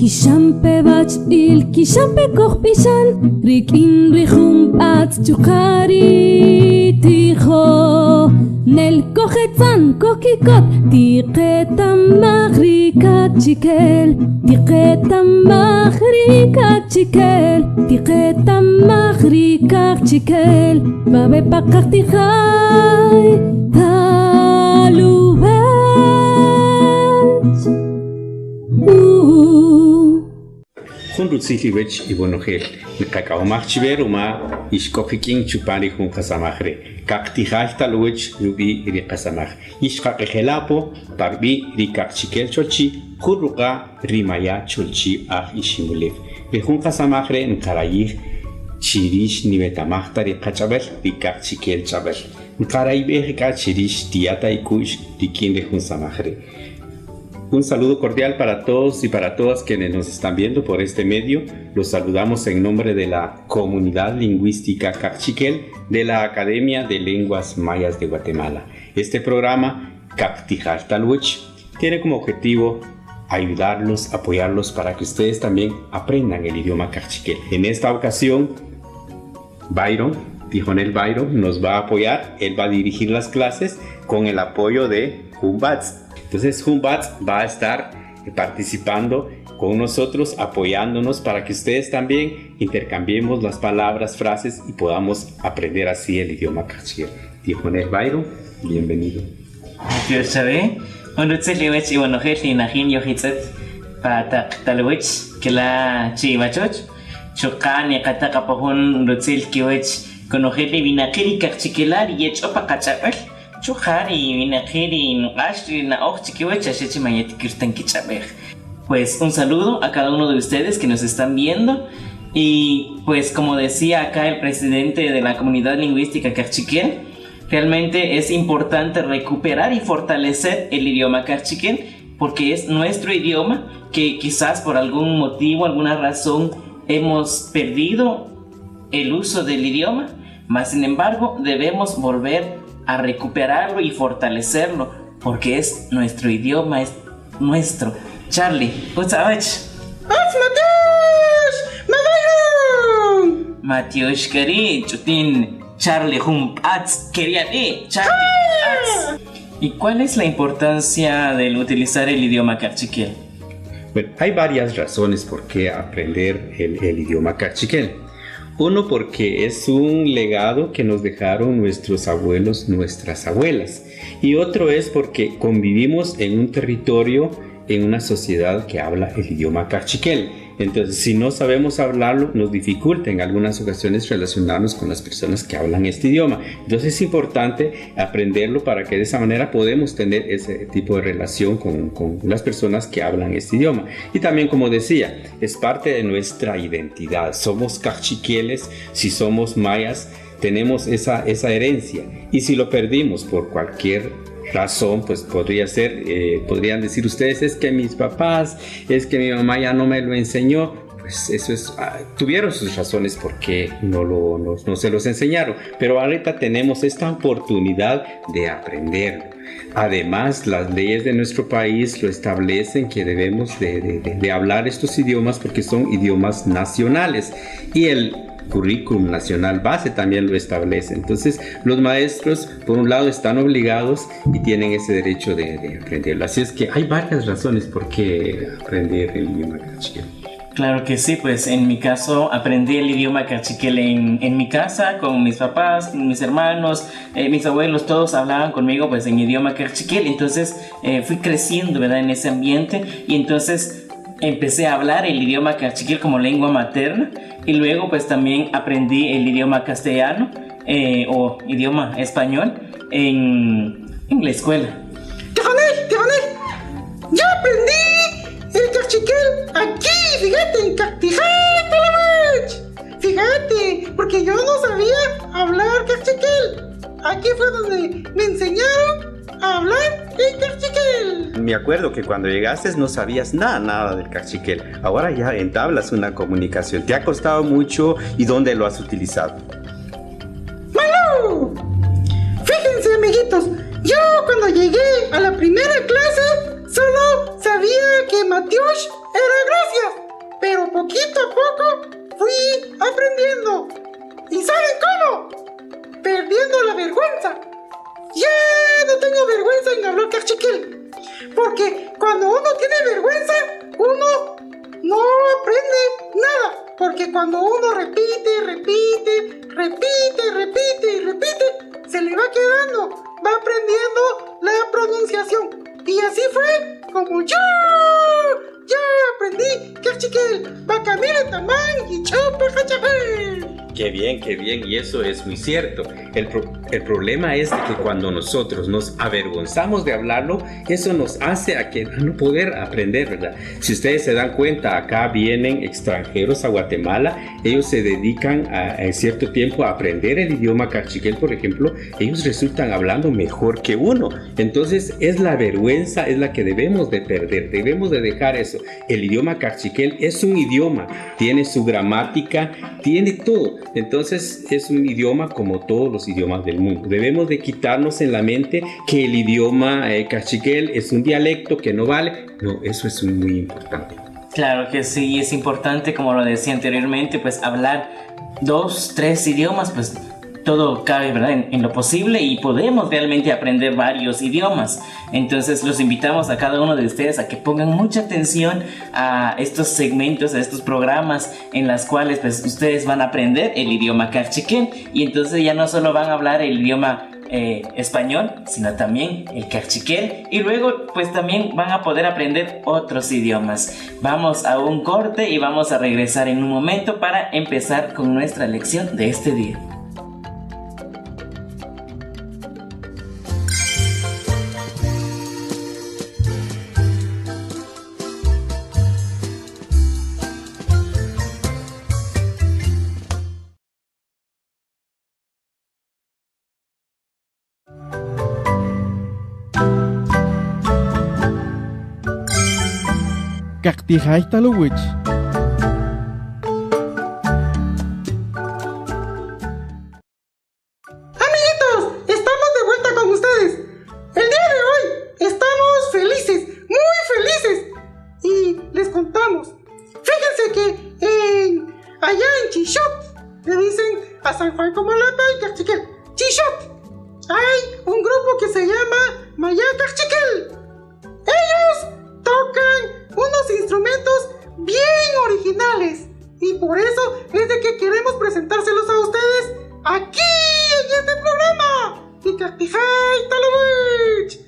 Kishampe bach il kishampe koch pishan rik in rikhum at chukari ticho nel kochetzan kokikot tiqetam maghrikat chikel tiqetam maghrikat chikel tiqetam maghrikat chikel babe pakak tikhay talubach Hunrutziliwech ibonogel nikakaumach chiveruma ishkofikin chupari hun kasamajre kaktijajtaluwech rubi rikasamaj ishkaqejelapo parbi rikakchikel cholchi hurruqa rimaya cholchi aj ishimulef behun kasamajre nkarayij chirish nibetamajta rikachabel rikakchikel chabel nkarayibejika chirish tiata ikush rikin rejun samajre. Un saludo cordial para todos y para todas quienes nos están viendo por este medio. Los saludamos en nombre de la Comunidad Lingüística Cachiquel de la Academia de Lenguas Mayas de Guatemala. Este programa, Cactijaltaluch, tiene como objetivo ayudarlos, apoyarlos para que ustedes también aprendan el idioma cachiquel. En esta ocasión, Tijonel Byron, nos va a apoyar. Él va a dirigir las clases con el apoyo de Humbats. Entonces Humbats va a estar participando con nosotros, apoyándonos para que ustedes también intercambiemos las palabras, frases y podamos aprender así el idioma cachiquel. Tijonel Byron, bienvenido. Dios sabe, cuando se le ve si bueno que si najin yo hitzet para talwich que la chivachoch chocane kata kapahun rutzil kiwech conojele vinakiri cachiquelar y hecho para cachapel. Pues un saludo a cada uno de ustedes que nos están viendo y pues como decía acá el presidente de la Comunidad Lingüística Cachiquel, realmente es importante recuperar y fortalecer el idioma cachiquel porque es nuestro idioma que quizás por algún motivo, alguna razón hemos perdido el uso del idioma, mas sin embargo debemos volver a recuperarlo y fortalecerlo porque es nuestro idioma, es nuestro. Charlie, what's up? Matiush Kari, Chutin, Charlie Humpats, quería Charlie. ¿Y cuál es la importancia de utilizar el idioma cachiquel? Bueno, hay varias razones por qué aprender el idioma cachiquel. Uno, porque es un legado que nos dejaron nuestros abuelos, nuestras abuelas. Y otro es porque convivimos en un territorio, en una sociedad que habla el idioma cachiquel. Entonces, si no sabemos hablarlo, nos dificulta en algunas ocasiones relacionarnos con las personas que hablan este idioma. Entonces, es importante aprenderlo para que de esa manera podemos tener ese tipo de relación con las personas que hablan este idioma. Y también, como decía, es parte de nuestra identidad. Somos cachiqueles, si somos mayas, tenemos esa herencia. Y si lo perdimos por cualquier razón, pues podría ser, podrían decir ustedes, es que mis papás, es que mi mamá ya no me lo enseñó. Pues eso es, tuvieron sus razones porque no se los enseñaron, pero ahorita tenemos esta oportunidad de aprenderlo. Además, las leyes de nuestro país lo establecen que debemos de hablar estos idiomas porque son idiomas nacionales y el currículum nacional base también lo establece. Entonces los maestros por un lado están obligados y tienen ese derecho de aprenderlo. Así es que hay varias razones por qué aprender el idioma cachiquel. Claro que sí, pues en mi caso aprendí el idioma cachiquel en mi casa con mis papás, mis hermanos, mis abuelos, todos hablaban conmigo pues en idioma cachiquel. Entonces fui creciendo, ¿verdad?, en ese ambiente y entonces empecé a hablar el idioma cachiquel como lengua materna. Y luego pues también aprendí el idioma castellano o idioma español en la escuela. ¡Tijonel! ¡Ya aprendí el cachiquel aquí! ¡Fíjate! ¡En Cactijaltaluch! ¡Fíjate! Porque yo no sabía hablar cachiquel. Aquí fue donde me enseñaron a hablar en cachiquel. Me acuerdo que cuando llegaste no sabías nada del cachiquel. Ahora ya entablas una comunicación. ¿Te ha costado mucho y dónde lo has utilizado? ¡Malú! Fíjense, amiguitos, yo cuando llegué a la primera clase solo sabía que Matiush era gracias. en hablar cachiquel. Porque cuando uno tiene vergüenza, uno no aprende nada. Porque cuando uno repite, se le va quedando, va aprendiendo la pronunciación. Y así fue como yo aprendí cachiquel, bacamile tamán y chope cachapel. Qué bien, y eso es muy cierto. El problema es de que cuando nosotros nos avergonzamos de hablarlo, eso nos hace a que no poder aprender, ¿verdad? Si ustedes se dan cuenta, acá vienen extranjeros a Guatemala, ellos se dedican en cierto tiempo a aprender el idioma cachiquel, por ejemplo, ellos resultan hablando mejor que uno. Entonces es la vergüenza, es la que debemos de perder, debemos de dejar eso. El idioma cachiquel es un idioma, tiene su gramática, tiene todo. Entonces es un idioma como todos los idiomas del mundo. Debemos de quitarnos en la mente que el idioma cachiquel es un dialecto que no vale. No, eso es muy importante. Claro que sí, es importante, como lo decía anteriormente, pues hablar 2, 3 idiomas, pues todo cabe, ¿verdad? En lo posible, y podemos realmente aprender varios idiomas. Entonces los invitamos a cada uno de ustedes a que pongan mucha atención a estos segmentos, a estos programas en los cuales pues ustedes van a aprender el idioma cachiquel, y entonces ya no solo van a hablar el idioma español, sino también el cachiquel, y luego pues también van a poder aprender otros idiomas. Vamos a un corte y vamos a regresar en un momento para empezar con nuestra lección de este día. Cactijaistalowich. Amiguitos, estamos de vuelta con ustedes. El día de hoy estamos felices, muy felices. Y les contamos. Fíjense que allá en Chichot le dicen a San Juan Comalapa y Cachiquel. Chichot. Hay un grupo que se llama Maya Cachiquel. Ellos tocan unos instrumentos bien originales, y por eso es de que queremos presentárselos a ustedes aquí en este programa. Ticatijay Talovich.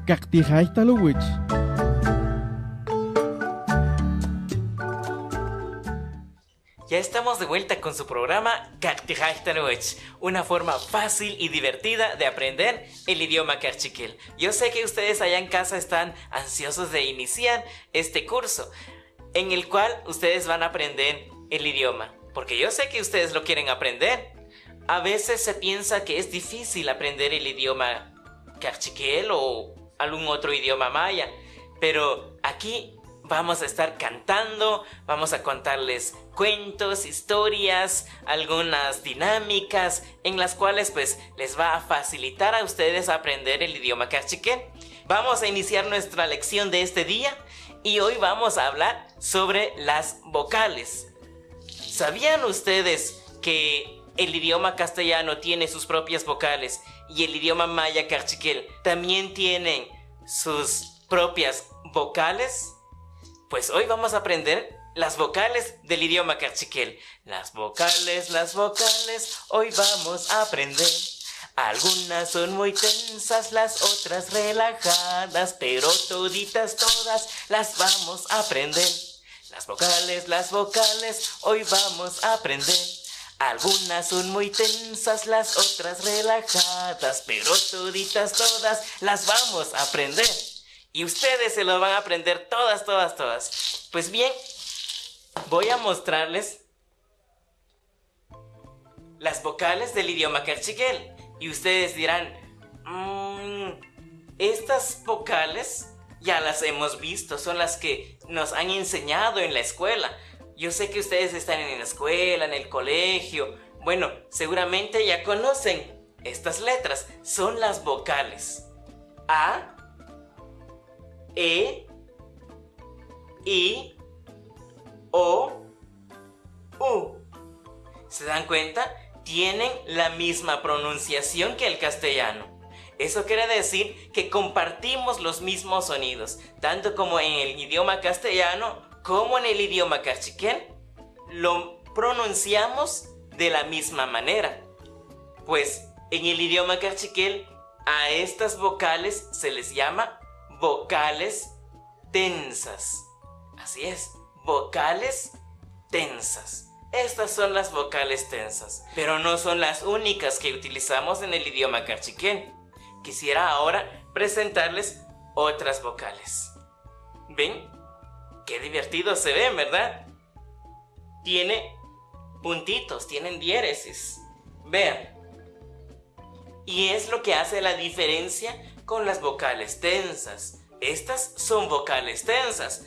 Kaktijaistalowich. Ya estamos de vuelta con su programa Kaktijaistalowich, una forma fácil y divertida de aprender el idioma Kerchikel. Yo sé que ustedes allá en casa están ansiosos de iniciar este curso, en el cual ustedes van a aprender el idioma, porque yo sé que ustedes lo quieren aprender. A veces se piensa que es difícil aprender el idioma Kerchikel o algún otro idioma maya, pero aquí vamos a estar cantando, vamos a contarles cuentos, historias, algunas dinámicas en las cuales pues les va a facilitar a ustedes aprender el idioma Kerchikel. Vamos a iniciar nuestra lección de este día y hoy vamos a hablar sobre las vocales. ¿Sabían ustedes que el idioma castellano tiene sus propias vocales y el idioma maya Kerchikel también tienen sus propias vocales? Pues hoy vamos a aprender las vocales del idioma Kerchikel. Las vocales, hoy vamos a aprender. Algunas son muy tensas, las otras relajadas, pero toditas todas las vamos a aprender. Las vocales, hoy vamos a aprender. Algunas son muy tensas, las otras relajadas, pero toditas todas las vamos a aprender. Y ustedes se lo van a aprender todas. Pues bien, voy a mostrarles las vocales del idioma Kerchikel. Y ustedes dirán, estas vocales ya las hemos visto, son las que nos han enseñado en la escuela. Yo sé que ustedes están en la escuela, en el colegio. Bueno, seguramente ya conocen estas letras. Son las vocales A, E, I, O, U. ¿Se dan cuenta? Tienen la misma pronunciación que el castellano. Eso quiere decir que compartimos los mismos sonidos, tanto como en el idioma castellano como en el idioma Kerchikel. Lo pronunciamos de la misma manera. Pues en el idioma Kerchikel a estas vocales se les llama vocales tensas. Así es, vocales tensas. Estas son las vocales tensas, pero no son las únicas que utilizamos en el idioma Kerchikel. Quisiera ahora presentarles otras vocales. ¿Ven? Qué divertido se ven, ¿verdad? Tiene puntitos, tienen diéresis. Vean. Y es lo que hace la diferencia con las vocales tensas. Estas son vocales tensas.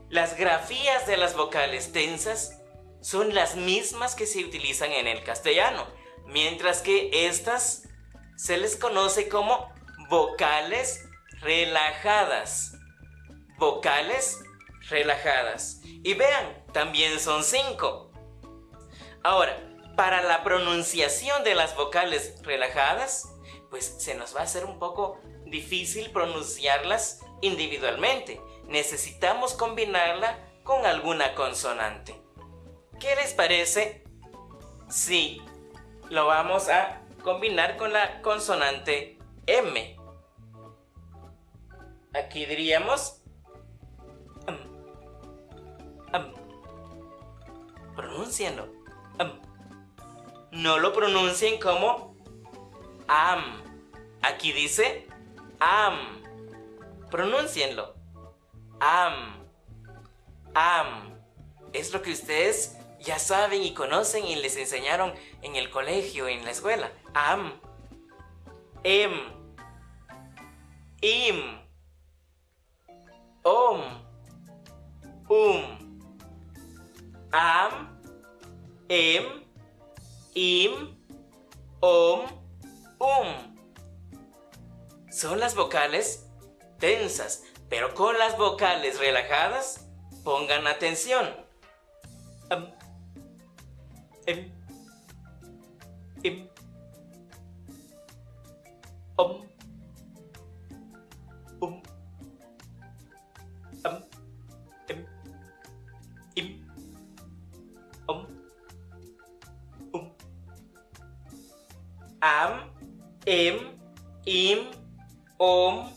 Las grafías de las vocales tensas son las mismas que se utilizan en el castellano, mientras que estas se les conoce como vocales relajadas. Vocales relajadas. Y vean, también son 5. Ahora, para la pronunciación de las vocales relajadas, pues se nos va a hacer un poco difícil pronunciarlas individualmente. Necesitamos combinarla con alguna consonante. ¿Qué les parece si lo vamos a combinar con la consonante M? Aquí diríamos pronúncienlo. No lo pronuncien como am. Aquí dice am. Pronúncienlo. Am. Es lo que ustedes ya saben y conocen y les enseñaron en el colegio, en la escuela. Am. Em. Im. Om. Am. Em. Im. Om. Son las vocales tensas, pero con las vocales relajadas, pongan atención. Em. Im. Om. Em. Im. Om. Am. Em. im, om,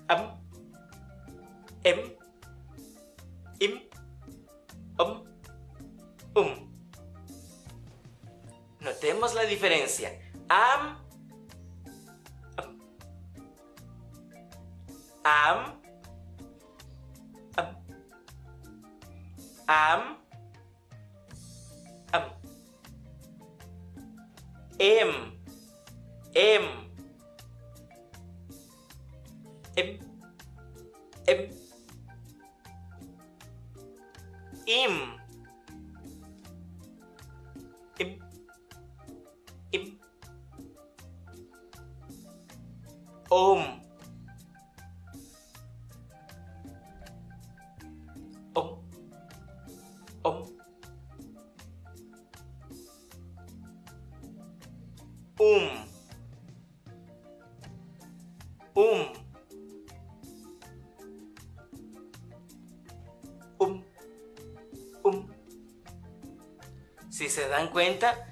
am, em, im, Notemos la diferencia. Am, am, em, im, om, Si se dan cuenta,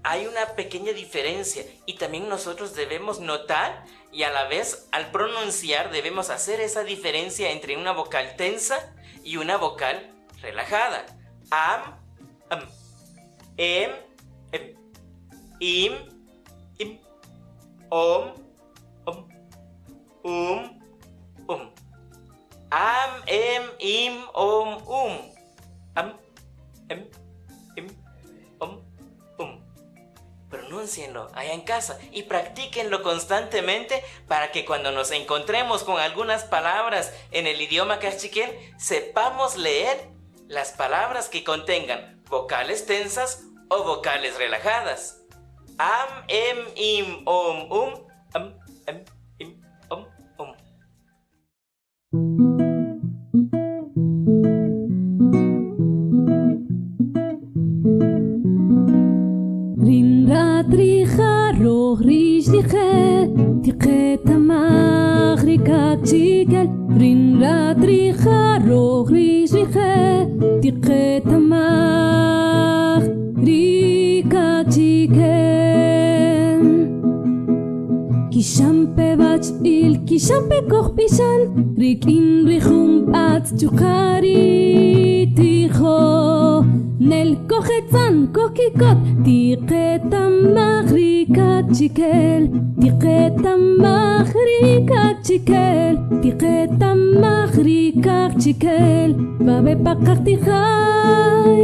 hay una pequeña diferencia y también nosotros debemos notar y a la vez al pronunciar debemos hacer esa diferencia entre una vocal tensa y una vocal relajada. Am, em, im, om, am, em, im, om, am, em, Pronúncienlo allá en casa y practíquenlo constantemente para que cuando nos encontremos con algunas palabras en el idioma cachiquel sepamos leer las palabras que contengan vocales tensas o vocales relajadas. Am, em, im, om, am, em, im, om. Tricha roch rish diche tiche tamach rika chikel rin ra tricha roch rish diche tiche tamach rika chikel kisham pevach il kisham pekoch pishan rik in richum at chukari ticho nel cochetzan kokikot tiqetamach rika chikel tiqetamach rika chikel tiqetamach rika chikel va bepaqach tichai